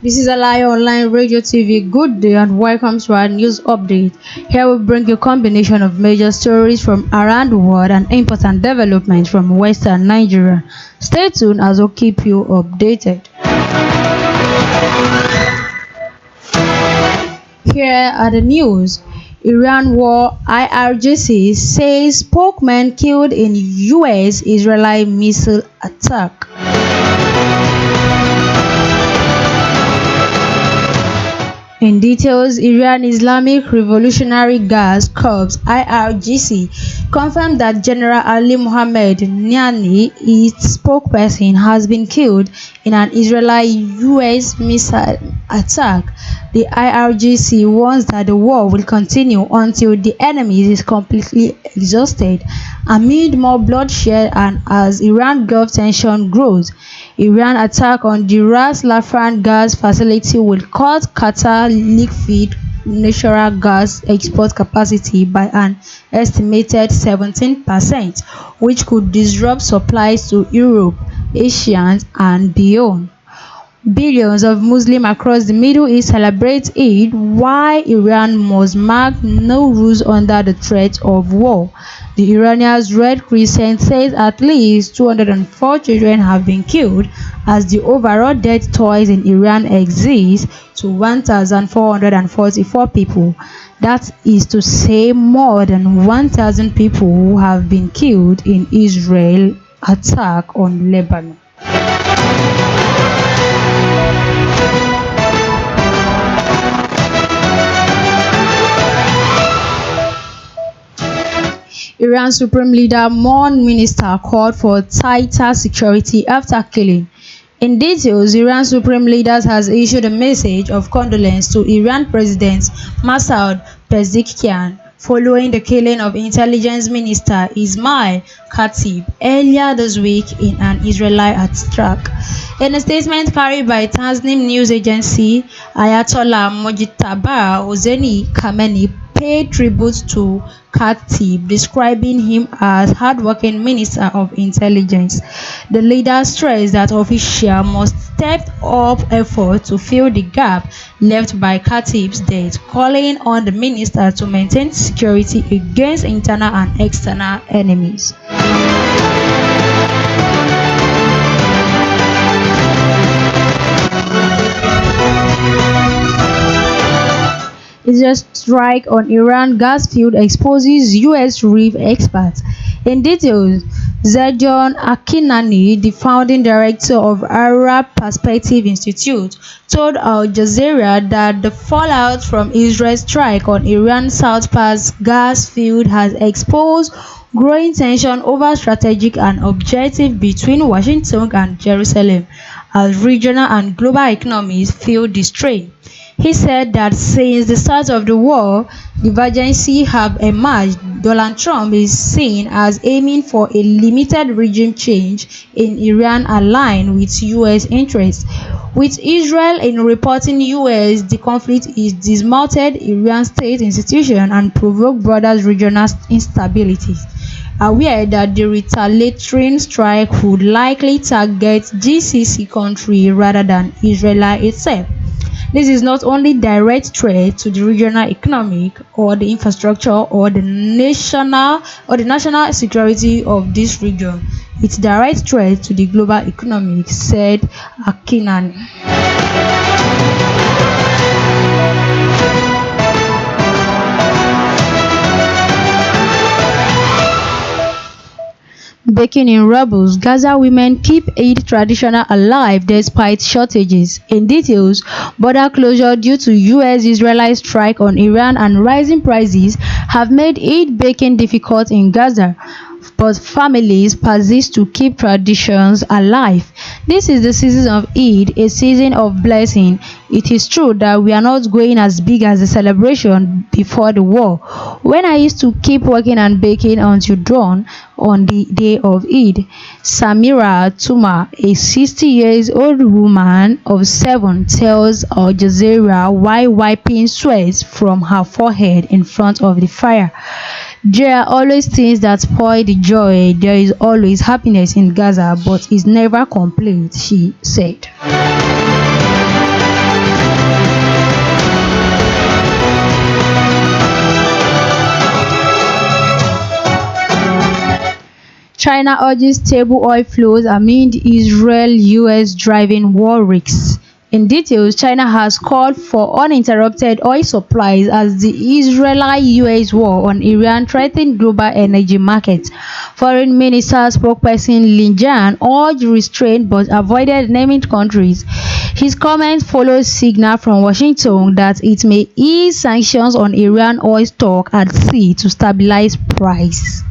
This is Alaya Online Radio TV. Good day and welcome to our news update. Here we bring you a combination of major stories from around the world and important developments from Western Nigeria. Stay tuned as we'll keep you updated. Here are the news. Iran war. IRGC says spokesman killed in US-Israeli missile attack. In details, Iran Islamic Revolutionary Guards Corps (IRGC) confirmed that General Ali Mohammed Niani, its spokesperson, has been killed in an Israeli-US missile attack. The IRGC warns that the war will continue until the enemy is completely exhausted, amid more bloodshed and as Iran Gulf tension grows. Iran attack on the Ras Laffan gas facility will cut Qatar liquefied natural gas export capacity by an estimated 17%, which could disrupt supplies to Europe, Asia, and beyond. Billions of Muslims across the Middle East celebrate Eid, while Iran must mark no rules under the threat of war. The Iranian Red Crescent says at least 204 children have been killed, as the overall death toll in Iran exceeds to 1,444 people. That is to say, more than 1,000 people who have been killed in Israel's attack on Lebanon. Iran Supreme Leader Mourn Minister called for tighter security after killing. In details, Iran Supreme Leader has issued a message of condolence to Iran President Masoud Pezeshkian following the killing of Intelligence Minister Ismail Khatib earlier this week in an Israeli attack. In a statement carried by Tasnim news agency, Ayatollah Mojtaba Hosseini Khamenei paid tribute to Khatib, describing him as hardworking Minister of Intelligence. The leader stressed that officials must step up efforts to fill the gap left by Khatib's death, calling on the minister to maintain security against internal and external enemies. Israel's strike on Iran gasfield exposes U.S. reef experts. In details, Zedjon Akindani, the founding director of Arab Perspective Institute, told Al Jazeera that the fallout from Israel's strike on Iran's South Pass gas field has exposed growing tension over strategic and objective between Washington and Jerusalem as regional and global economies feel the strain. He said that since the start of the war, divergences have emerged. Donald Trump is seen as aiming for a limited regime change in Iran aligned with U.S. interests, with Israel in reporting U.S. the conflict is dismounted Iran state institutions and provoked broader regional instability. Aware that the retaliatory strike would likely target GCC countries rather than Israel itself. This is not only direct threat to the regional economic or the infrastructure or the national security of this region. It's direct threat to the global economic, said Akindani. Baking in rubble, Gaza women keep Eid tradition alive despite shortages. In details, border closure due to US-Israeli strike on Iran and rising prices have made Eid baking difficult in Gaza, but families persist to keep traditions alive. This is the season of Eid, a season of blessing. It is true that we are not going as big as the celebration before the war, when I used to keep working and baking until dawn on the day of Eid. Samira Tuma, a 60-year-old woman of 7, tells Al Jazeera while wiping sweat from her forehead in front of the fire. There are always things that spoil the joy. There is always happiness in Gaza, but it's never complete, she said. China urges stable oil flows amid Israel-US driving war risks. In details, China has called for uninterrupted oil supplies as the Israeli-US war on Iran threatens global energy markets. Foreign Minister spokesperson Lin Jian urged restraint but avoided naming countries. His comment follows signal from Washington that it may ease sanctions on Iran oil stock at sea to stabilize price.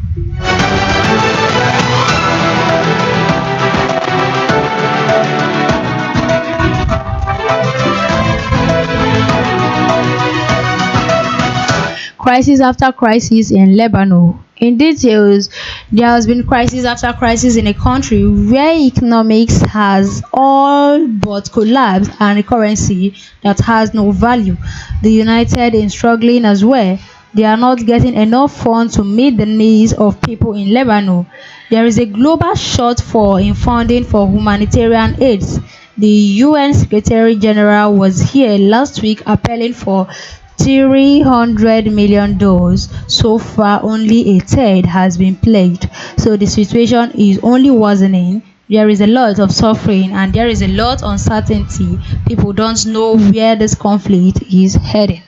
Crisis after crisis in Lebanon. In details, there has been crisis after crisis in a country where economics has all but collapsed and a currency that has no value. The United is struggling as well. They are not getting enough funds to meet the needs of people in Lebanon. There is a global shortfall in funding for humanitarian aid. The UN Secretary General was here last week appealing for $300 million. So far, only a third has been pledged. So the situation is only worsening. There is a lot of suffering and there is a lot of uncertainty. People don't know where this conflict is heading.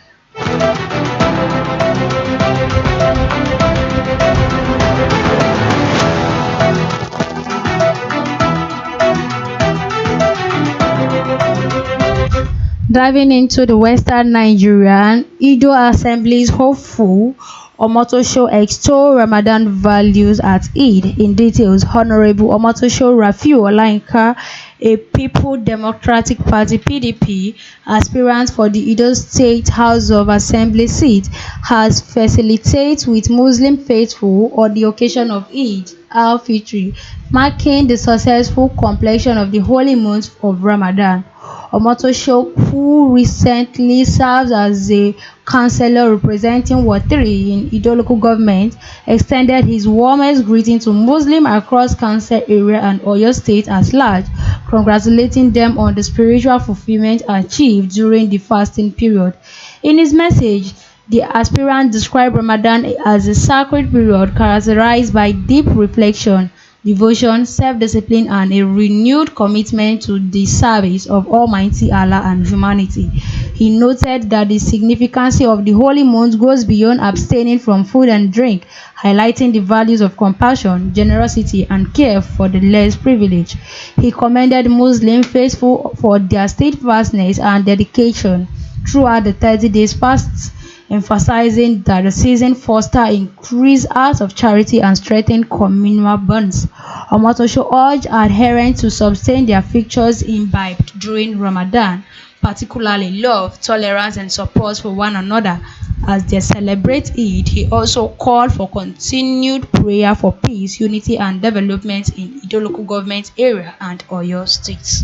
Diving into the western Nigerian, Edo assemblies hopeful, Omotosho extol Ramadan values at Eid. In details, Honorable Omotosho Rafiu Olayinka, a People Democratic Party (PDP) aspirant for the Edo State House of Assembly seat, has Felicitates with Muslim faithful on the occasion of Eid al-Fitr, marking the successful completion of the holy month of Ramadan. Omotosho, who recently served as a councillor representing Ward 3 in Edo local government, extended his warmest greeting to Muslims across council area and Oyo State at large, congratulating them on the spiritual fulfillment achieved during the fasting period. In his message, the aspirant described Ramadan as a sacred period characterized by deep reflection, devotion, self-discipline, and a renewed commitment to the service of Almighty Allah and humanity. He noted that the significance of the holy month goes beyond abstaining from food and drink, highlighting the values of compassion, generosity, and care for the less privileged. He commended Muslim faithful for their steadfastness and dedication throughout the 30 days fast, emphasizing that the season fosters increased acts of charity and strengthen communal bonds. Omotosho urged adherents to sustain their virtues imbibed during Ramadan, particularly love, tolerance, and support for one another. As they celebrate Eid, he also called for continued prayer for peace, unity, and development in Edo local government area and Oyo State.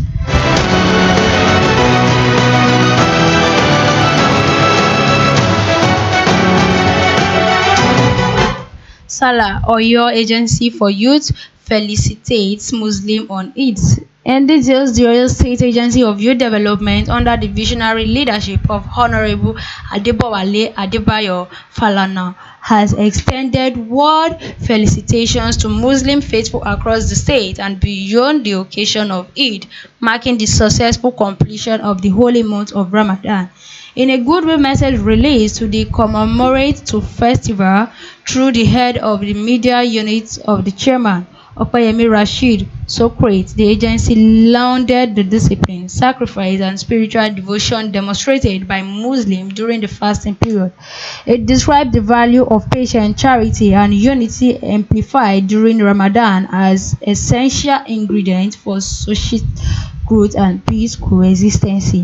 Sallah, Oyo Agency for Youth, Felicitates Muslim on Eid. And details, the Oyo State Agency of Youth Development, under the visionary leadership of Honorable Adebowale Adebayo Falana, has extended world felicitations to Muslim faithful across the state and beyond the occasion of Eid, marking the successful completion of the holy month of Ramadan. In a goodwill message released to the commemorate to festival through the head of the media unit of the chairman, Opeyemi Rashid Socrates, the agency lauded the discipline, sacrifice, and spiritual devotion demonstrated by Muslims during the fasting period. It described the value of patience, charity, and unity amplified during Ramadan as essential ingredients for social growth and peace coexistence.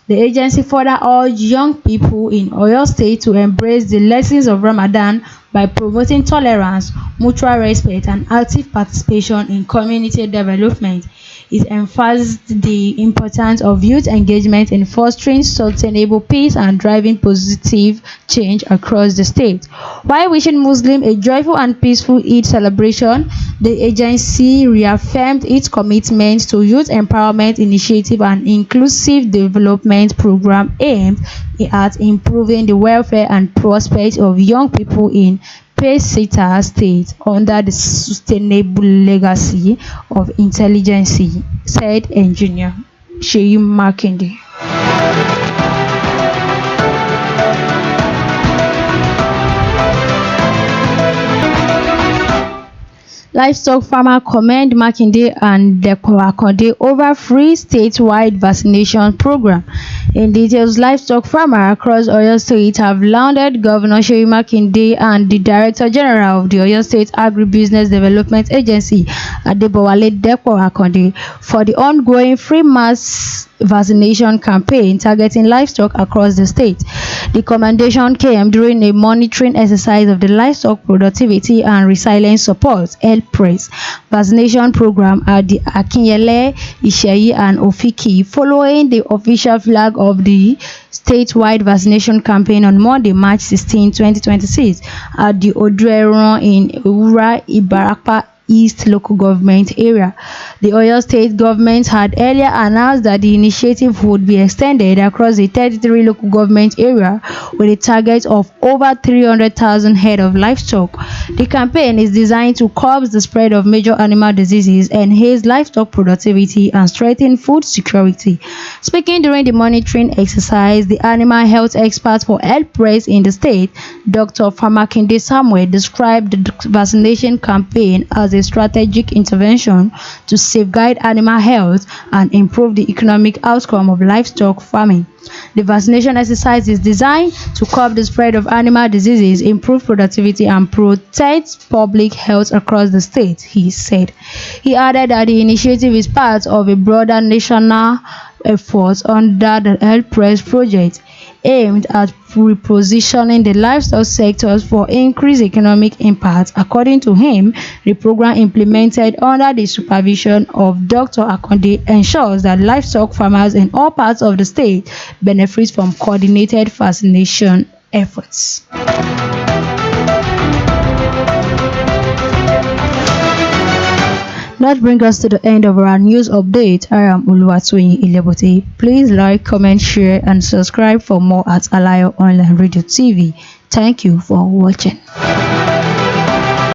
The agency further urged young people in Oyo State to embrace the lessons of Ramadan by promoting tolerance, mutual respect, and active participation in community development. It emphasized the importance of youth engagement in fostering sustainable peace and driving positive change across the state. While wishing Muslims a joyful and peaceful Eid celebration, the agency reaffirmed its commitment to youth empowerment initiative and inclusive development program aimed at improving the welfare and prospects of young people in State under the sustainable legacy of intelligence, said engineer Makinde. Livestock farmers commend Makinde and Debo Akande over free statewide vaccination program. In details, livestock farmers across Oyo State have lauded Governor Makinde and the Director General of the Oyo State Agribusiness Development Agency, Debo Akande, for the ongoing free mass vaccination campaign targeting livestock across the state. The commendation came during a monitoring exercise of the Livestock Productivity and Resilience Support (LPRES) vaccination program at the Akinde, Isheyi and Ofiki, following the official flag of the statewide vaccination campaign on Monday, March 16, 2026 at the Odueron in Ewura, Ibarapa East local government area. The Oyo State government had earlier announced that the initiative would be extended across the 33 local government area with a target of over 300,000 head of livestock. The campaign is designed to curb the spread of major animal diseases, enhance livestock productivity, and strengthen food security. Speaking during the monitoring exercise, the animal health expert for LPRES in the state, Dr. Makinde Samuel, described the vaccination campaign as a strategic intervention to safeguard animal health and improve the economic outcome of livestock farming. The vaccination exercise is designed to curb the spread of animal diseases, improve productivity, and protect public health across the state, he said. He added that the initiative is part of a broader national effort under the LPRES project aimed at repositioning the livestock sectors for increased economic impact. According to him, the program implemented under the supervision of Dr. Akande ensures that livestock farmers in all parts of the state benefit from coordinated vaccination efforts. That brings us to the end of our news update. I am Oluwatoyin Ilebote. Please like, comment, share, and subscribe for more at Alayo Online Radio TV. Thank you for watching.